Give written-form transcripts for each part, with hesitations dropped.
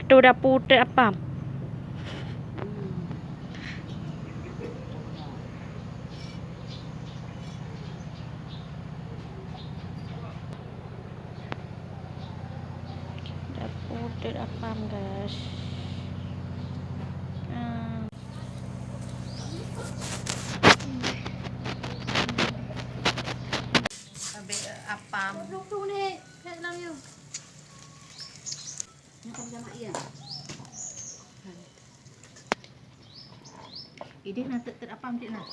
tu dah putet apa? Dah putet apa guys? Apam. Tu ni, nak dalam you. Nak sama ia. Ini nak terapam cik nak.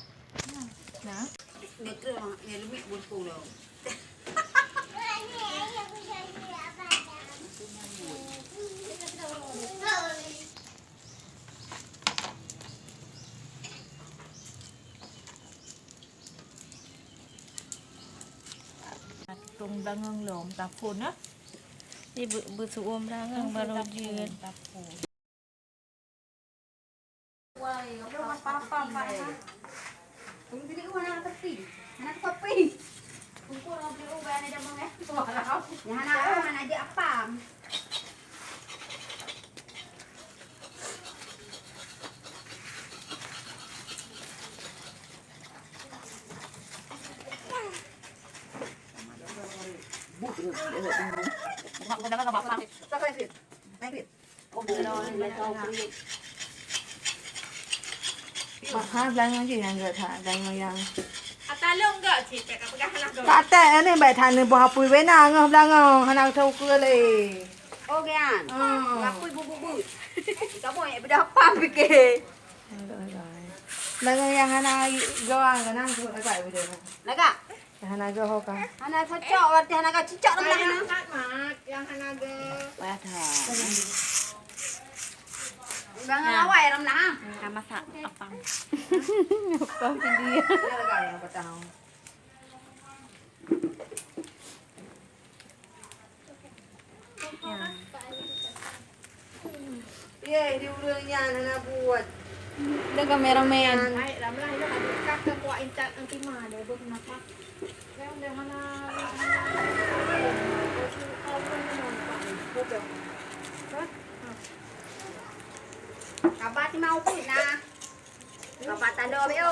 Nah. Ni tu yang lebih berpuluh. Tung belakang lom tapun ah. Ni bersuam belakang baru je. Tapun. Wah, apa-apa Pak. Tunggu diri mana tepi. Anak tepi. Tunggu orang beli ubah ada jamang eh. Ya anak orang aja apa? Mahal belakang je yang enggak tak belakang yang. Atalong enggak cik tak pegang anak kau. Tak tak ni baik tanah buah pui bena ngah belakang anak tahu ke le. Oh kan. Apa ibu-ibu. Kamu yang berapa fikir? Belakang yang anak gawang kan sebut agak betul. Naga. Yang anak gawang kan. Anak cocok berarti anak cicak dalam belakang. Mak yang anak gawang. Wah dah. Belakang awak dalam belakang. Dah masak apa? Apa dia? Dia yang tahu. Ya, dia urangnya anak buat. Dia kameraman. Baik, ramai dah ada kakak buat intak anti mah dia buat kenapa? Saya dah Kabar ti mau pun nah. Kabar tak ada bio.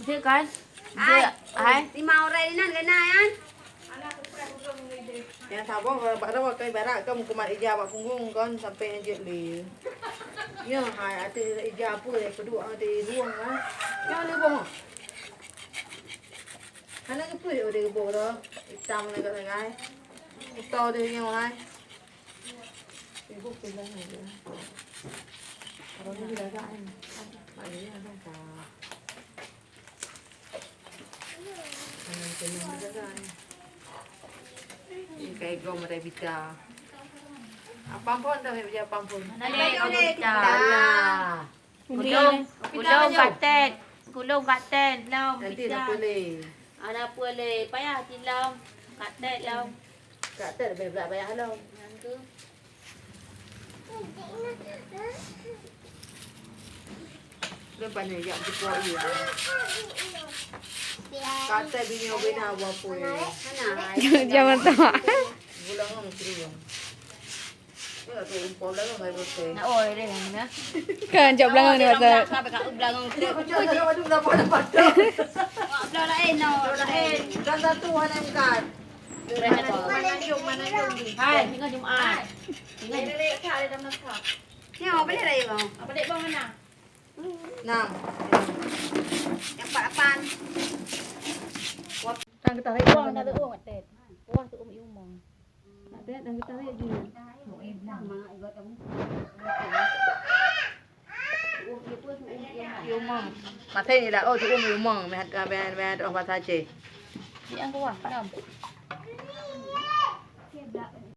Dia kan? Ai, ti mau re nan ke nan. yang sabong pada waktu ibarat kamu kumat ija buat punggung kan sampai je li. Ya, hai ada ija apa yang kedua ada ruang ah. Yang ni bong. Ana ke pu ada ke bong dah. Hitam nak sangai. Itu dia yang hai. Ibu pilih ni. Kalau ni dah kan. Ada ada tak. Ini kena dah kan. Kayak gom ada bita. Apa pun dah kerja apa pun. Gulung katen. Gulung katen. Lam. Nanti dah boleh. Ada boleh. Payah tilam. Katen lam. Katen lebih payah lam. Nanti. Dia banyak yang dibuat ya. Katen bini bina apa ya. Jangan tahu. Bulan ngam kiri. Ya tu impor dah ngai betul. Nak oi dia mana? Kan jap belakang ni pasal. Sampai kat belakang tu. Aduh dah pada pada. Belah lain no. Lain. Kan satu hanam kan. Mana jom ni. Hai, tinggal Jumaat. Tinggal ni kat ada dalam nak. Ni apa dia lagi bang? Apa dek bang mana? 6. Yang 8. Tang kita tarik Uang dah uang katen. Uang tu umong. Tak ada tang kita tarik je. Mà thế thì là ôi chú ôm mì mong mẹ mẹ mẹ ông bà tha chị. Chị ăn có quả, phải không?